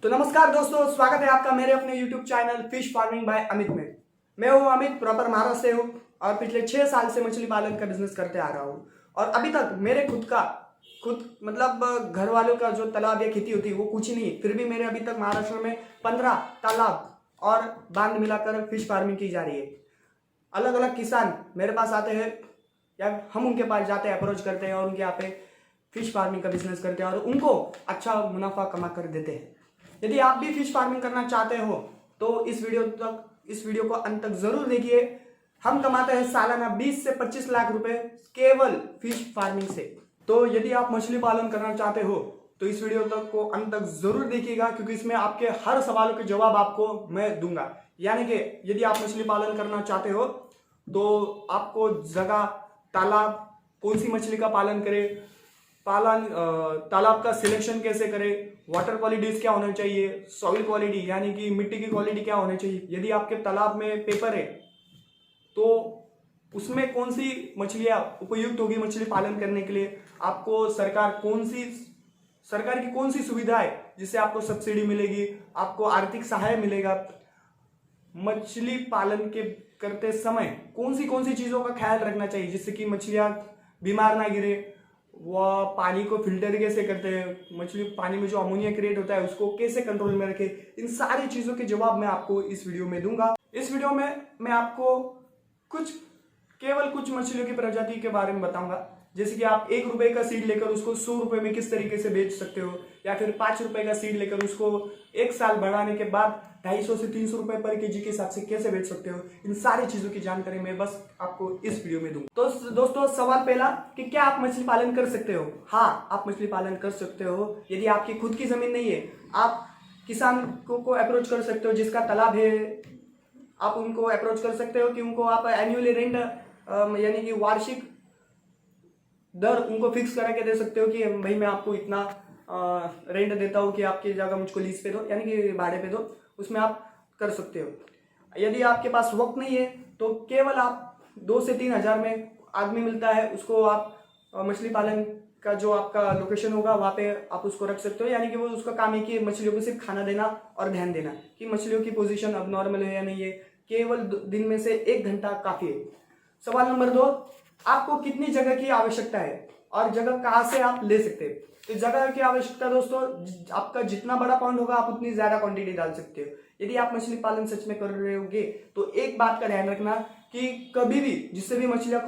तो नमस्कार दोस्तों, स्वागत है आपका मेरे अपने YouTube channel fish farming by Amit में। मैं हूं अमित, प्रॉपर महाराष्ट्र से हूं और पिछले 6 साल से मछली पालन का बिजनेस करते आ रहा हूं। और अभी तक मेरे खुद मतलब घर वालों का जो तालाब या खेती होती है वो कुछ ही नहीं, फिर भी मेरे अभी तक महाराष्ट्र में 15 तालाब और बांध मिलाकर फिश फार्मिंग की जा रही है। अलग अलग किसान मेरे पास आते हैं या हम उनके पास जाते हैं, अप्रोच करते हैं और उनके यहाँ पे फिश फार्मिंग का बिजनेस करते हैं और उनको अच्छा मुनाफा कमा कर देते हैं। यदि आप भी फिश फार्मिंग करना चाहते हो तो इस वीडियो को अंत तक जरूर देखिए। हम कमाते हैं सालाना 20 से 25 लाख रुपए केवल फिश फार्मिंग से। तो यदि आप मछली पालन करना चाहते हो तो इस वीडियो तक को अंत तक जरूर देखिएगा, क्योंकि इसमें आपके हर सवालों के जवाब आपको मैं दूंगा। यानी कि यदि आप मछली पालन करना चाहते हो तो आपको जगह, तालाब, कौन सी मछली का पालन करें, तालाब का सिलेक्शन कैसे करें, वाटर क्वालिटीज क्या होना चाहिए, सॉइल क्वालिटी यानी कि मिट्टी की क्वालिटी क्या होनी चाहिए, यदि आपके तालाब में पेपर है तो उसमें कौन सी मछलियां उपयुक्त होगी मछली पालन करने के लिए, आपको सरकार की कौन सी सुविधा है जिससे आपको सब्सिडी मिलेगी, आपको आर्थिक सहाय मिलेगा, मछली पालन के करते समय कौन सी चीजों का ख्याल रखना चाहिए जिससे कि मछलियां बीमार ना गिरे, वह पानी को फिल्टर कैसे करते हैं, मछली पानी में जो अमोनिया क्रिएट होता है उसको कैसे कंट्रोल में रखे, इन सारी चीजों के जवाब मैं आपको इस वीडियो में दूंगा। इस वीडियो में मैं आपको केवल कुछ मछलियों की प्रजाति के बारे में बताऊंगा, जैसे कि आप 1 रुपए का सीड लेकर उसको 100 रुपए में किस तरीके से बेच सकते हो, या फिर 5 रुपए का सीड लेकर उसको 1 साल बढ़ाने के बाद 250 से 300 रुपए पर केजी के हिसाब से कैसे बेच सकते हो, इन सारी चीजों की जानकारी मैं बस आपको इस वीडियो में दूंगा। तो दोस्तों, सवाल पहला कि क्या आप मछली पालन कर सकते हो? हाँ, आप मछली पालन कर सकते हो। यदि आपकी खुद की जमीन नहीं है, आप किसान को अप्रोच कर सकते हो जिसका तालाब है। आप उनको अप्रोच कर सकते हो कि उनको आप एनुअली रेंट यानी कि वार्षिक दर उनको फिक्स करा के दे सकते हो कि भाई मैं आपको इतना रेंट देता हूँ कि आपकी जगह मुझको लीज पे दो, यानी कि भाड़े पे दो, उसमें आप कर सकते हो। यदि आपके पास वक्त नहीं है तो केवल आप 2 से 3 हज़ार में आदमी मिलता है, उसको आप मछली पालन का जो आपका लोकेशन होगा वहाँ पे आप उसको रख सकते हो। यानी कि वो उसका काम है कि मछलियों को सिर्फ खाना देना और ध्यान देना कि मछलियों की पोजीशन अब नॉर्मल है या नहीं है। केवल दिन में से 1 घंटा काफी है। सवाल नंबर 2, आपको कितनी जगह की आवश्यकता है और जगह कहाँ से आप ले सकते हैं? तो जगह की आवश्यकता दोस्तों, आपका जितना बड़ा पॉन्ड होगा आप उतनी ज्यादा क्वांटिटी डाल सकते हो। यदि आप मछली पालन सच में कर रहे होगे तो एक बात का ध्यान रखना कि कभी भी जिससे भी मछलियां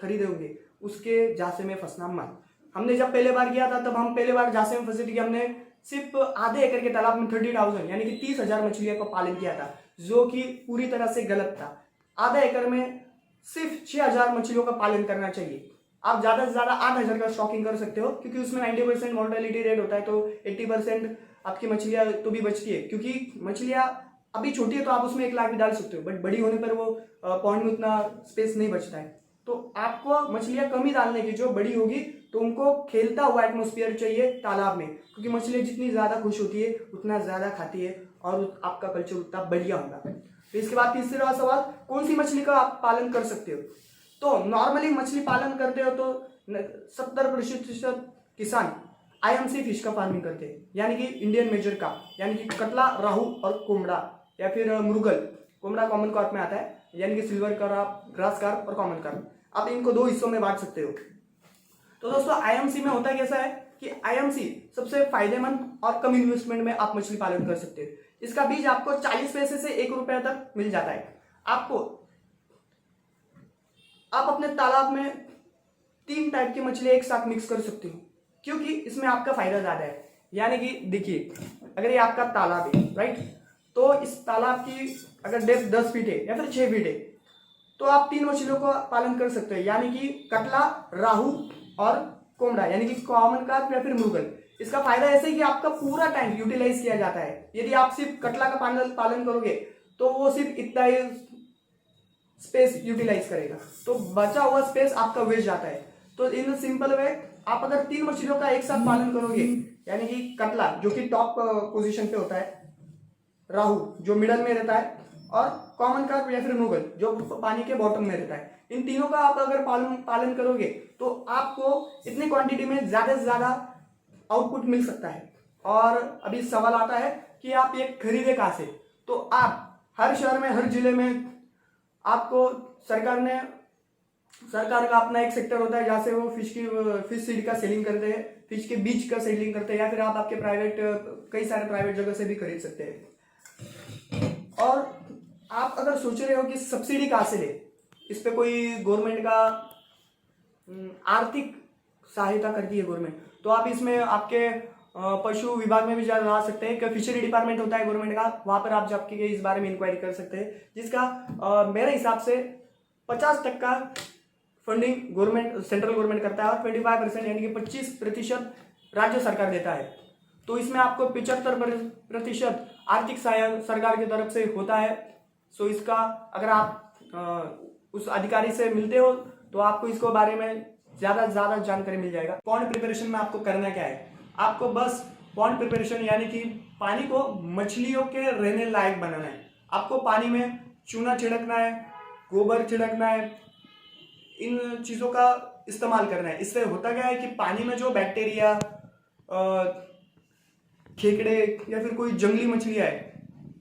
खरीदोगे उसके झांसे में फंसना मत। हमने जब पहले बार किया था तब हम पहले बार झांसे में फंसे थे कि हमने सिर्फ आधे एकड़ के तालाब में 30,000 यानी कि 30,000 मछलियों का पालन किया था, जो कि पूरी तरह से गलत था। आधे एकड़ में सिर्फ 6,000 मछलियों का पालन करना चाहिए। आप ज्यादा से ज्यादा 8,000 का स्टॉकिंग कर सकते हो, क्योंकि उसमें 90% मोर्टेलिटी रेट होता है, तो 80% आपकी मछलियां तो भी बचती है। क्योंकि मछलियां अभी छोटी है तो आप उसमें 1 लाख भी डाल सकते हो, बट बड़ी होने पर वो पॉन्ड में उतना स्पेस नहीं बचता है। तो आपको मछलियां कम ही डालने की, जो बड़ी होगी तो उनको खेलता हुआ एटमोस्फियर चाहिए तालाब में, क्योंकि मछलियां जितनी ज्यादा खुश होती है उतना ज्यादा खाती है और आपका कल्चर उतना बढ़िया होगा। तो इसके बाद तीसरा सवाल, कौन सी मछली का आप पालन कर सकते हो? तो नॉर्मली मछली पालन करते हो तो 70% किसान आईएमसी फिश का फार्मिंग करते हैं, यानी कि इंडियन मेजर का, यानी कि कतला, राहू और कोमड़ा या फिर मुर्गल। कोमड़ा कॉमन कार्प में आता है, यानी कि सिल्वर कार्प, ग्रास कार्प और कॉमन कार्प। आप इनको 2 हिस्सों में बांट सकते हो। तो दोस्तों, आईएमसी में होता कैसा है कि आईएमसी सबसे फायदेमंद और कम इन्वेस्टमेंट में आप मछली पालन कर सकते हो। इसका बीज आपको 40 पैसे से 1 रुपया तक मिल जाता है। आप अपने तालाब में 3 टाइप की मछली एक साथ मिक्स कर सकते हो, क्योंकि इसमें आपका फायदा ज्यादा है। यानी कि देखिए, अगर ये आपका तालाब है, राइट, तो इस तालाब की अगर डेप्थ 10 फीट है या फिर 6 फीट है तो आप 3 मछलियों का पालन कर सकते हैं, यानी कि कतला, राहू और कोमड़ा, यानी कि कॉमन कार्प या फिर मुर्गल। इसका फायदा ऐसे है कि आपका पूरा टैंक यूटिलाइज किया जाता है। यदि आप सिर्फ कतला का पालन करोगे तो वो सिर्फ इतना ही स्पेस यूटिलाइज करेगा, तो बचा हुआ स्पेस आपका वेस्ट जाता है। तो इन सिंपल वे आप अगर 3 मछलियों का एक साथ पालन करोगे, यानी कि कतला जो कि टॉप पोजीशन पे होता है, राहू जो मिडल में रहता है और कॉमन कार्प या फिर मुर्गल जो पानी के बॉटम में रहता है, इन तीनों का आप अगर पालन करोगे तो आपको इतनी क्वांटिटी में ज्यादा से ज्यादा आउटपुट मिल सकता है। और अभी सवाल आता है कि आप ये खरीदे कहाँ से। तो आप हर शहर में, हर जिले में आपको सरकार का अपना एक सेक्टर होता है जहाँ से वो फिश सीड का सेलिंग करते हैं, फिश के बीज का सेलिंग करते हैं, या फिर आप आपके कई सारे प्राइवेट जगह से भी खरीद सकते हैं। और आप अगर सोच रहे हो कि सब्सिडी कहाँ से ले, इस पे कोई गवर्नमेंट का आर्थिक सहायता करती है गवर्नमेंट, तो आप इसमें आपके पशु विभाग में भी जा सकते हैं, कि फिशरी डिपार्टमेंट होता है गवर्नमेंट का, वहां पर आप जाके इस बारे में इंक्वायरी कर सकते हैं, जिसका मेरे हिसाब से 50% फंडिंग गवर्नमेंट, सेंट्रल गवर्नमेंट करता है और 25% यानी कि 25% राज्य सरकार देता है। तो इसमें आपको 75% आर्थिक सहायता सरकार की तरफ से होता है। सो इसका अगर आप उस अधिकारी से मिलते हो तो आपको इसको बारे में ज्यादा से ज्यादा जानकारी मिल जाएगा। पॉन्ड प्रिपरेशन में आपको करना क्या है, आपको बस पॉन्ड प्रिपरेशन यानी कि पानी को मछलियों के रहने लायक बनाना है। आपको पानी में चूना छिड़कना है, गोबर छिड़कना है, इन चीजों का इस्तेमाल करना है। इससे होता क्या है कि पानी में जो बैक्टीरिया, खेकड़े या फिर कोई जंगली मछलियां है,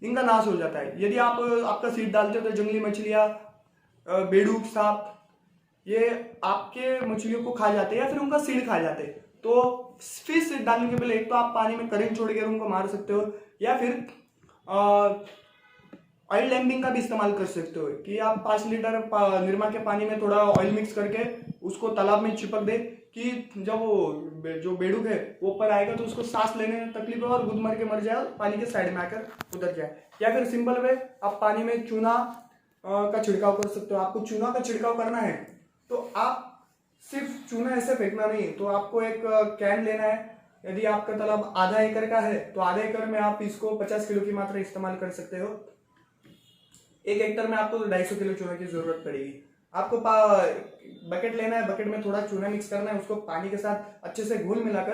इनका नाश हो जाता है। यदि आप आपका सीड डालते हो तो जंगली मछलियां, बेडूक, सांप, ये आपके मछलियों को खा जाते हैं या फिर उनका सीड खा जाते हैं। तो फिश डालने के पहले एक तो आप पानी में करंट छोड़ के उनको मार सकते हो, या फिर ऑयल लैम्पिंग का भी इस्तेमाल कर सकते हो कि आप 5 लीटर निरमा के पानी में थोड़ा ऑयल मिक्स करके उसको तालाब में चिपक दे, कि जब वो जो बेडूक है वो ऊपर आएगा तो उसको सांस लेने में तकलीफ है और गुद मर के मर जाए और पानी के साइड में आकर उतर जाए। या फिर सिंपल वे आप पानी में चूना का छिड़काव कर सकते हो। आपको चूना का छिड़काव करना है तो आप सिर्फ चूना ऐसे फेंकना नहीं, तो आपको एक कैन लेना है। यदि आपका तालाब आधा एकड़ का है तो आधा एकड़ में आप इसको 50 किलो की मात्रा इस्तेमाल कर सकते हो। 1 हेक्टर में आपको 250 किलो चूना की जरूरत पड़ेगी। आपको बकेट लेना है, बकेट में थोड़ा चूना मिक्स करना है, उसको पानी के साथ अच्छे से घुल मिलाकर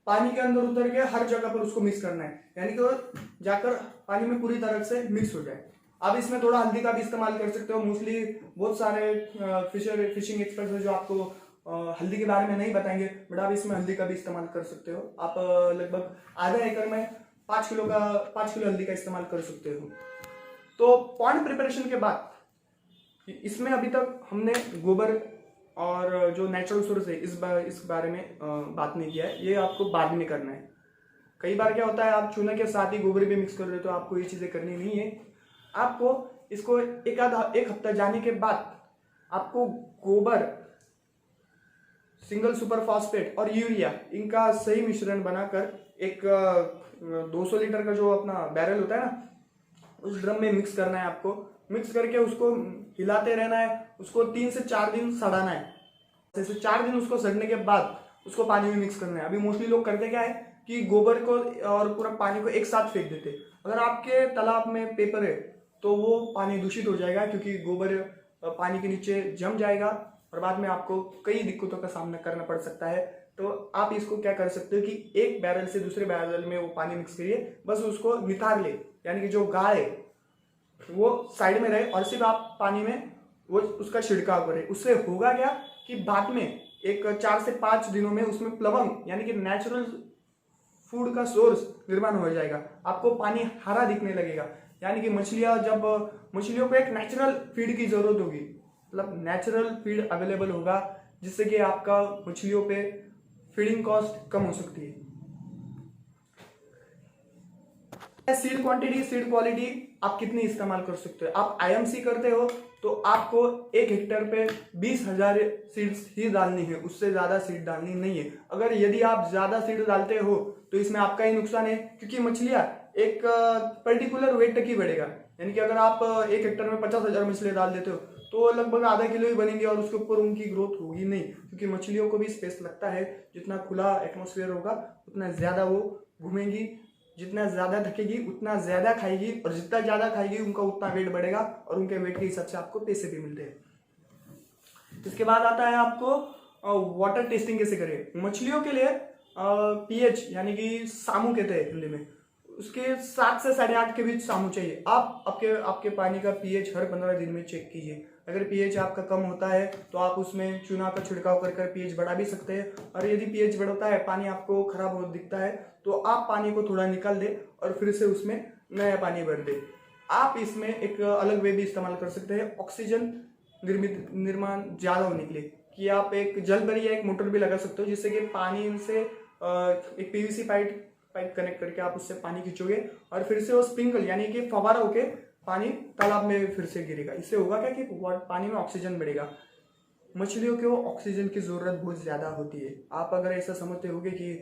पानी के अंदर उतर के हर जगह पर उसको मिक्स करना है, यानी कि जाकर पानी में पूरी तरह से मिक्स हो जाए। आप इसमें थोड़ा हल्दी का भी इस्तेमाल कर सकते हो। मोस्टली बहुत सारे फिशिंग एक्सपर्ट है जो आपको हल्दी के बारे में नहीं बताएंगे, बट आप इसमें हल्दी का भी इस्तेमाल कर सकते हो। आप लगभग आधा एकड़ में 5 किलो हल्दी का इस्तेमाल कर सकते हो। तो पॉन्ड प्रिपरेशन के बाद इसमें अभी तक हमने गोबर और जो नेचुरल सोर्स है इस बारे में बात नहीं किया है, ये आपको बाद में करना है। कई बार क्या होता है, आप चूना के साथ ही गोबर भी मिक्स कर रहे हो, तो आपको ये चीजें करनी नहीं है। आपको इसको एक हफ्ता जाने के बाद आपको गोबर, सिंगल सुपर फॉस्फेट और यूरिया, इनका सही मिश्रण बनाकर एक 200 लीटर का जो अपना बैरल होता है ना, उस ड्रम में मिक्स करना है। आपको मिक्स करके उसको हिलाते रहना है, उसको 3 से 4 दिन सड़ाना है। जैसे 4 दिन उसको सड़ने के बाद उसको पानी में मिक्स करना है। अभी मोस्टली लोग करते क्या है कि गोबर को और पूरा पानी को एक साथ फेंक देते। अगर आपके तालाब में पेपर है तो वो पानी दूषित हो जाएगा, क्योंकि गोबर पानी के नीचे जम जाएगा और बाद में आपको कई दिक्कतों का सामना करना पड़ सकता है। तो आप इसको क्या कर सकते हो कि एक बैरल से दूसरे बैरल में वो पानी मिक्स करिए, बस उसको नितार ले, यानी कि जो गाय है वो साइड में रहे और सिर्फ आप पानी में वो उसका छिड़काव करें। उससे होगा क्या कि बाद में एक 4 से 5 दिनों में उसमें प्लवंग यानी कि नेचुरल फूड का सोर्स निर्माण हो जाएगा। आपको पानी हरा दिखने लगेगा, यानी कि मछलियों को एक नेचुरल फीड की जरूरत होगी, मतलब नेचुरल फीड अवेलेबल होगा, जिससे कि आपका मछलियों पे फीडिंग कॉस्ट कम हो सकती है। सीड क्वांटिटी, सीड क्वालिटी आप कितनी इस्तेमाल कर सकते हो। आप आईएमसी करते हो तो आपको 1 हेक्टर पे 20,000 सीड्स ही डालनी है, उससे ज्यादा सीड डालनी नहीं है। अगर यदि आप ज्यादा सीड डालते हो तो इसमें आपका ही नुकसान है, क्योंकि मछलियां एक पर्टिकुलर वेट तक ही बढ़ेगा। यानी कि अगर आप 1 हेक्टर में 50,000 मछलियां डाल देते हो तो लगभग आधा किलो ही बनेंगे और उसके ऊपर उनकी ग्रोथ होगी नहीं, क्योंकि मछलियों को भी स्पेस लगता है। जितना खुला एटमोस्फेयर होगा उतना ज्यादा वो घूमेंगी, जितना ज्यादा थकेगी उतना ज्यादा खाएगी, और जितना ज्यादा खाएगी उनका उतना वेट बढ़ेगा और उनके वेट के हिसाब से आपको पैसे भी मिलते हैं। इसके बाद आता है आपको वाटर टेस्टिंग कैसे करें। मछलियों के लिए पीएच यानी कि सामू कहते हैं हिंदी में, उसके 7 से 8.5 के बीच सामू चाहिए। आप आपके पानी का पीएच हर 15 दिन में चेक कीजिए। अगर पीएच आपका कम होता है तो आप उसमें चूना का छिड़काव कर कर पीएच बढ़ा भी सकते हैं। और यदि पीएच बढ़ता है, पानी आपको खराब हो दिखता है, तो आप पानी को थोड़ा निकाल दे और फिर से उसमें नया पानी भर दे। आप इसमें एक अलग वे भी इस्तेमाल कर सकते हैं ऑक्सीजन निर्माण ज़्यादा होने के लिए, कि आप एक जल भरी या एक मोटर भी लगा सकते हो, जिससे कि पानी से एक पीवीसी पाइप कनेक्ट करके आप उससे पानी खींचोगे और फिर से वो स्प्रिंकल यानी कि फवारा होके पानी तालाब में फिर से गिरेगा। इससे होगा क्या कि पानी में ऑक्सीजन बढ़ेगा। मछलियों को ऑक्सीजन की ज़रूरत बहुत ज़्यादा होती है। आप अगर ऐसा समझते होगे कि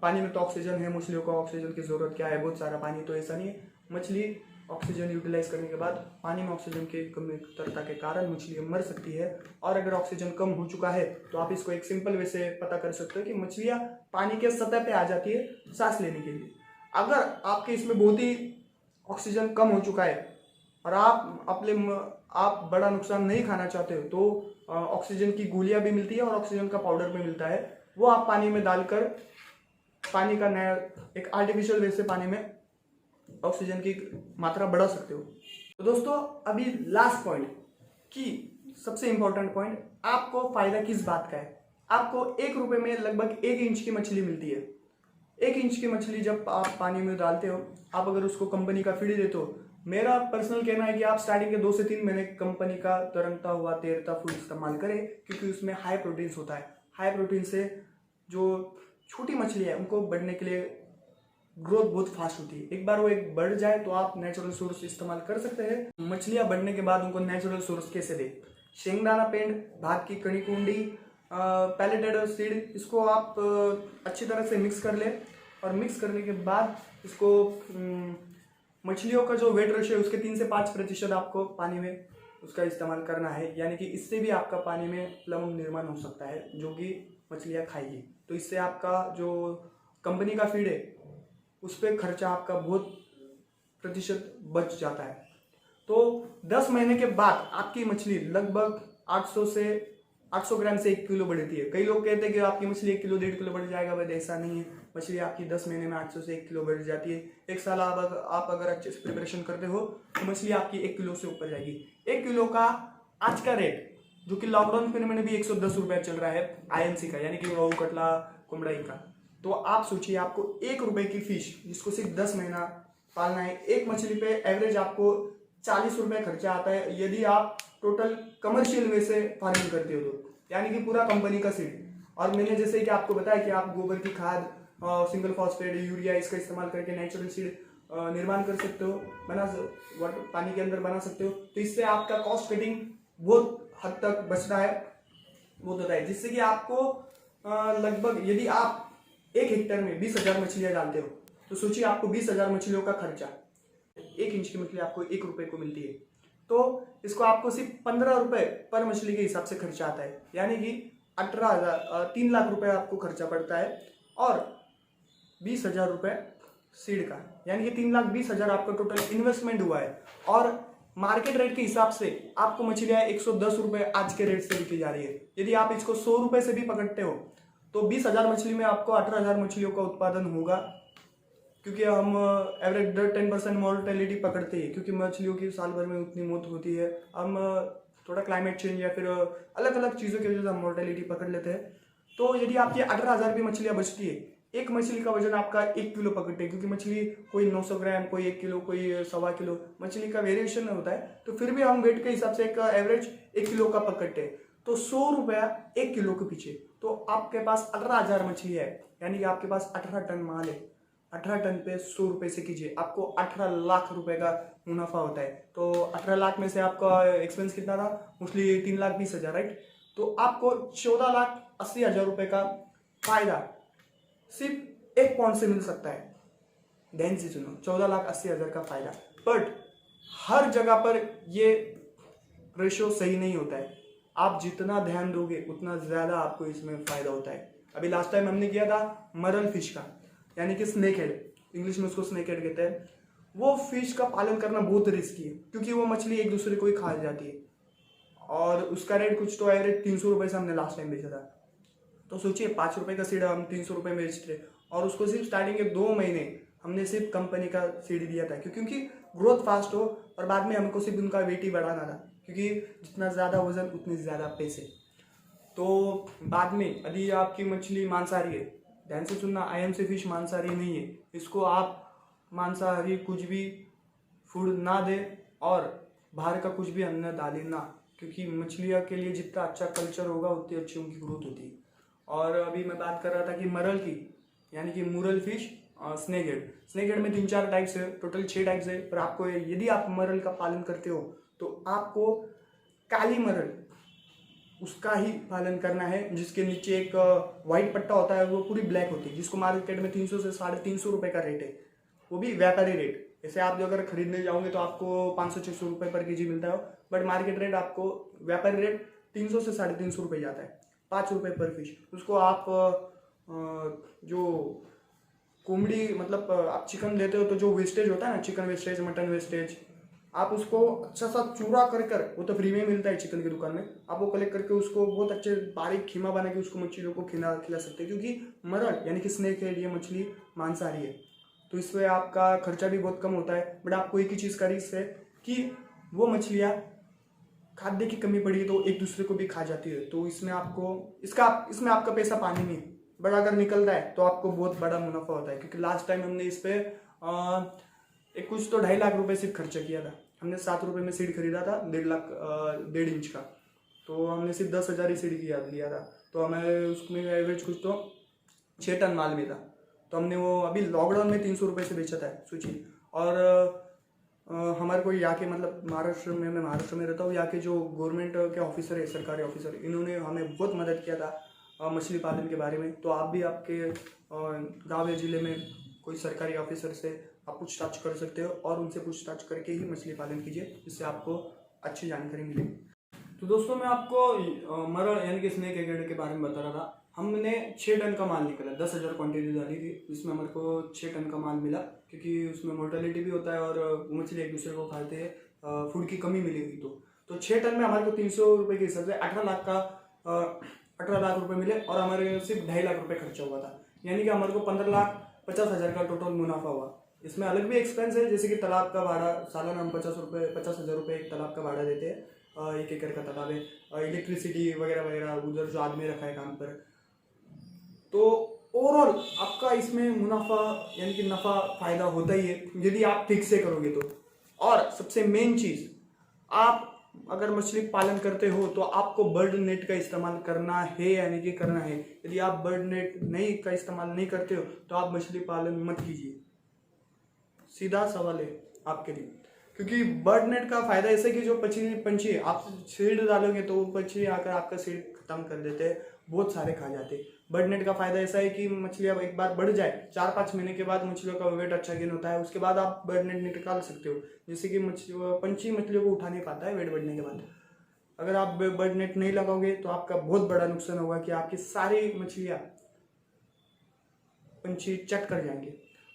पानी में तो ऑक्सीजन है, मछलियों को ऑक्सीजन की ज़रूरत क्या है, बहुत सारा पानी, तो ऐसा नहीं है। मछली ऑक्सीजन यूटिलाइज करने के बाद पानी में ऑक्सीजन की कमतरता के कारण मछली मर सकती है। और अगर ऑक्सीजन कम हो चुका है तो आप इसको एक सिंपल वे से पता कर सकते हो कि मछलियाँ पानी के सतह पे आ जाती है सांस लेने के लिए। अगर आपके इसमें बहुत ही ऑक्सीजन कम हो चुका है और आप बड़ा नुकसान नहीं खाना चाहते हो, तो ऑक्सीजन की गोलियां भी मिलती है और ऑक्सीजन का पाउडर भी मिलता है, वो आप पानी में डालकर पानी का नया एक आर्टिफिशियल वे से पानी में ऑक्सीजन की मात्रा बढ़ा सकते हो। तो दोस्तों अभी लास्ट पॉइंट कि सबसे इंपॉर्टेंट पॉइंट, आपको फायदा किस बात का है। आपको 1 रुपए में लगभग 1 इंच की मछली मिलती है। 1 इंच की मछली जब आप पानी में डालते हो, आप अगर उसको कंपनी का फीड देते हो, मेरा पर्सनल कहना है कि आप स्टार्टिंग के 2 से 3 महीने कंपनी का तरंगता हुआ तैरता फूड इस्तेमाल करें, क्योंकि उसमें हाई प्रोटीन्स होता है। हाई प्रोटीन से जो छोटी मछली है उनको बढ़ने के लिए ग्रोथ बहुत फास्ट होती है। एक बार वो एक बढ़ जाए तो आप नेचुरल सोर्स इस्तेमाल कर सकते हैं। मछलियां बढ़ने के बाद उनको नेचुरल सोर्स कैसे दे, शेंगदाना पेंट, भात की कणी कुंडी, पैलेटेड सीड, इसको आप अच्छी तरह से मिक्स कर ले और मिक्स करने के बाद इसको मछलियों का जो वेट रेशियो है उसके 3 से 5% आपको पानी में उसका इस्तेमाल करना है। यानी कि इससे भी आपका पानी में लवण निर्माण हो सकता है जो कि मछलियाँ खाएगी। तो इससे आपका जो कंपनी का फीड है उस पर खर्चा आपका बहुत प्रतिशत बच जाता है। तो 10 महीने के बाद आपकी मछली लगभग 800 ग्राम से 1 किलो बढ़ती है। कई लोग कहते हैं कि आपकी मछली 1 किलो 1.5 किलो बढ़ जाएगा, बट ऐसा नहीं है। मछली आपकी 10 महीने में 800 से 1 किलो बढ़ जाती है। एक साल आप अगर अच्छे से प्रिपरेशन करते हो तो मछली आपकी 1 किलो से ऊपर जाएगी। 1 किलो का आज का रेट जो कि लॉकडाउन पीरियड में भी 110 रुपये चल रहा है INC का, यानी कि रोहू कटला कुमड़ाई का। तो आप सोचिए आपको 1 रुपए की फिश जिसको सिर्फ 10 महीना पालना है, एक मछली पे एवरेज आपको 40 रुपये खर्चा आता है यदि आप टोटल कमर्शियल वे से फार्मिंग करते हो तो, यानी कि पूरा कंपनी का सीड। और मैंने जैसे कि आपको बताया कि आप गोबर की खाद, सिंगल फॉस्फेट, यूरिया इसका इस्तेमाल करके नेचुरल सीड निर्माण कर सकते हो, पानी के अंदर बना सकते हो। तो इससे आपका कॉस्ट कटिंग बहुत हद तक बच रहा है, वो होता है, जिससे कि आपको लगभग यदि आप 1 हेक्टेयर में 20,000 मछलियां डालते हो तो सोचिए आपको 20,000 मछलियों का खर्चा, 1 इंच की मछली आपको 1 रुपए को मिलती है। तो इसको आपको सिर्फ 15 रुपए पर मछली के हिसाब से खर्चा आता है, यानी कि 3 लाख रुपए आपको खर्चा पड़ता है और 20,000 रुपए सीड का, यानी कि 3,20,000 आपका टोटल इन्वेस्टमेंट हुआ है। और मार्केट रेट के हिसाब से आपको मछलियाँ 110 रुपए आज के रेट से बिकी जा रही है। यदि आप इसको 100 रुपए से भी पकड़ते हो तो 20,000 मछली में आपको 18,000 मछलियों का उत्पादन होगा, क्योंकि हम एवरेज 10% मॉर्टेलिटी पकड़ते हैं, क्योंकि मछलियों की साल भर में उतनी मौत होती है। हम थोड़ा क्लाइमेट चेंज या फिर अलग अलग चीज़ों की वजह से हम मॉर्टेलिटी पकड़ लेते हैं। तो यदि आपकी 18,000 भी मछलियाँ बचती है, एक मछली का वजन आपका 1 किलो पकड़ते हैं, क्योंकि मछली कोई 900 ग्राम, कोई 1 किलो, कोई 1.25 किलो मछली का वेरिएशन होता है। तो फिर भी हम वेट के हिसाब से एक एवरेज 1 किलो का पकड़ते हैं। तो 100 रुपया 1 किलो के पीछे, तो आपके पास 18,000 मछली है, यानी कि आपके पास 18 टन माल है। 18 टन पे 100 रुपए से कीजिए, आपको 18 लाख रुपए का मुनाफा होता है। तो 18 लाख में से आपका एक्सपेंस कितना था, मोस्टली 3,20,000, राइट। तो आपको 14,80,000 रुपए का फायदा सिर्फ एक पॉइंट से मिल सकता है। ध्यान से सुनो, 14,80,000 का फायदा। बट हर जगह पर ये रेशियो सही नहीं होता है। आप जितना ध्यान दोगे उतना ज्यादा आपको इसमें फायदा होता है। अभी लास्ट टाइम हमने किया था मरल फिश का, यानी कि स्नेक हेड, इंग्लिश में उसको स्नेक हेड कहते हैं। वो फिश का पालन करना बहुत रिस्की है, क्योंकि वो मछली एक दूसरे को ही खा जाती है और उसका रेट कुछ तो एवरेज 300 रुपये से हमने लास्ट टाइम बेचा था। तो सोचिए 5 रुपये का सीड हम 300 रुपये में बेचते और उसको सिर्फ स्टार्टिंग के 2 महीने हमने सिर्फ कंपनी का सीड दिया था, क्योंकि ग्रोथ फास्ट हो और बाद में हमको सिर्फ उनका वेट ही बढ़ाना था। क्योंकि जितना ज़्यादा वजन उतने ज़्यादा पैसे। तो बाद में यदि आपकी मछली मांसाहारी है, ध्यान से सुनना, IMC फिश मांसाहारी नहीं है, इसको आप मांसाहारी कुछ भी फूड ना दे और बाहर का कुछ भी अन्न डालें ना, क्योंकि मछलियों के लिए जितना अच्छा कल्चर होगा उतनी अच्छी उनकी ग्रोथ होती है। और अभी मैं बात कर रहा था कि मरल की, यानी कि मुरल fish, snake head. Snake head में 3-4 टाइप्स है, टोटल 6 टाइप्स है। पर आपको यदि आप मरल का पालन करते हो तो आपको काली मरल उसका ही पालन करना है, जिसके नीचे एक व्हाइट पट्टा होता है, वो पूरी ब्लैक होती है, जिसको मार्केट में 300 से 350 रुपये का रेट है, वो भी व्यापारी रेट। ऐसे आप जो अगर खरीदने जाओगे तो आपको 500-600 रुपये पर केजी मिलता है, बट मार्केट रेट आपको व्यापारी रेट 300 से 350 रुपये जाता है, 5 रुपये पर फिश। उसको आप जो कोमड़ी मतलब आप चिकन लेते हो तो जो वेस्टेज होता है ना, चिकन वेस्टेज, मटन वेस्टेज, आप उसको अच्छा सा चूरा कर वो तो फ्री में मिलता है चिकन की दुकान में, आप वो कलेक्ट करके उसको बहुत अच्छे बारीक खीमा बना के उसको मछलियों को खिला सकते हैं। क्योंकि मरल यानी कि स्नेक हेड, ये मछली मांसाहारी है, तो इसमें आपका खर्चा भी बहुत कम होता है। बट आपको एक ही चीज़ का रिस्क है कि वो मछलियाँ खाद्य की कमी पड़ी तो एक दूसरे को भी खा जाती है, तो इसमें इसमें आपका पैसा पानी में, बट अगर निकलता है तो आपको बहुत बड़ा मुनाफा होता है। क्योंकि लास्ट टाइम हमने इस पे एक कुछ तो 2.5 लाख रुपए सिर्फ खर्चा किया था। हमने 7 रुपये में सीड खरीदा था, 1.5 इंच का, तो हमने सिर्फ 10,000 ही सीड लिया था, तो हमें उसमें एवरेज कुछ तो 6 टन माल में था। तो हमने वो अभी लॉकडाउन में 300 रुपये से बेचा था सोचिए। और हमारे को यहाँ के मतलब मैं महाराष्ट्र में रहता हूँ, यहाँ के जो गवर्नमेंट के ऑफिसर है, सरकारी ऑफिसर, इन्होंने हमें बहुत मदद किया था मछली पालन के बारे में। तो आप भी आपके गाँव या ज़िले में कोई सरकारी ऑफिसर से आप पूछताछ कर सकते हो और उनसे पूछताछ करके ही मछली पालन कीजिए, जिससे आपको अच्छी जानकारी मिलेगी। तो दोस्तों मैं आपको मरल यानी कि स्नेक हेड के बारे में बता रहा था। हमने 6 टन का माल निकला, 10,000 क्वांटिटी डाली थी, जिसमें हमारे को 6 टन का माल मिला। क्योंकि उसमें मोर्टेलिटी भी होता है और मछली एक दूसरे को खाते हैं, फूड की कमी मिलेगी तो 6 टन में हमारे को 300 रुपये के हिसाब से 18 लाख रुपए मिले और हमारे सिर्फ 2.5 लाख रुपए खर्चा हुआ था। यानी कि हमारे को 15,50,000 का टोटल मुनाफा हुआ। इसमें अलग भी एक्सपेंस है, जैसे कि तालाब का भाड़ा, सालाना हम 50,000 रुपये एक तालाब का भाड़ा देते हैं, 1 एकड़ का तालाब है, इलेक्ट्रिसिटी वगैरह वगैरह, उधर जो आदमी रखा है काम पर। तो ओवरऑल आपका इसमें मुनाफा यानी कि नफा फायदा होता ही है यदि आप ठीक से करोगे तो। और सबसे मेन चीज, आप अगर मछली पालन करते हो तो आपको बर्ड नेट का इस्तेमाल करना है, यानी कि करना है। यदि आप बर्ड नेट नहीं का इस्तेमाल नहीं करते हो तो आप मछली पालन मत कीजिए, सीधा सवाल है आपके लिए। क्योंकि बर्ड नेट का फायदा ऐसे कि जो पंछी आप सीड डालोगे तो वो पंछी आकर आपका सीड खत्म कर देते हैं, बहुत सारे खा जाते हैं। बर्ड नेट का फायदा ऐसा है कि मछलियाँ एक बार बढ़ जाए, 4-5 महीने के बाद मछलियों का वेट अच्छा गेन होता है, उसके बाद आप बर्ड नेट निकाल सकते हो। जैसे कि पंछी मछलियों को उठा नहीं पाता है वेट बढ़ने के बाद। अगर आप बर्ड नेट नहीं लगाओगे तो आपका बहुत बड़ा नुकसान होगा कि आपकी सारी मछलियाँ पंछी चट कर जाएंगे।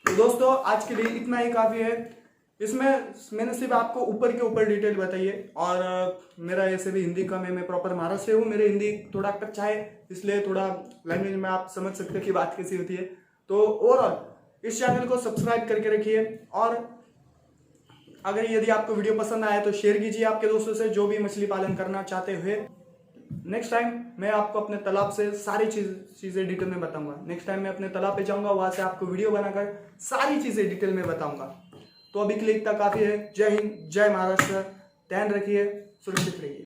तो दोस्तों आज के लिए इतना ही काफ़ी है। इसमें मैंने सिर्फ आपको ऊपर के ऊपर डिटेल बताई है, और मेरा ऐसे भी हिंदी का मैं प्रॉपर महाराष्ट्र से हूँ, मेरे हिंदी थोड़ा कच्चा है, इसलिए थोड़ा लैंग्वेज में आप समझ सकते हो कि बात कैसी होती है। तो ओवरऑल इस चैनल को सब्सक्राइब करके रखिए, और अगर यदि आपको वीडियो पसंद आया तो शेयर कीजिए आपके दोस्तों से जो भी मछली पालन करना चाहते हुए। नेक्स्ट टाइम मैं आपको अपने तालाब से सारी चीज़ें डिटेल में बताऊंगा। नेक्स्ट टाइम मैं अपने तालाब पे जाऊंगा, वहां से आपको वीडियो बनाकर सारी चीज़ें डिटेल में बताऊंगा। तो अभी के लिए इतना काफ़ी है। जय हिंद, जय महाराष्ट्र, ध्यान रखिए, सुरक्षित रहिए।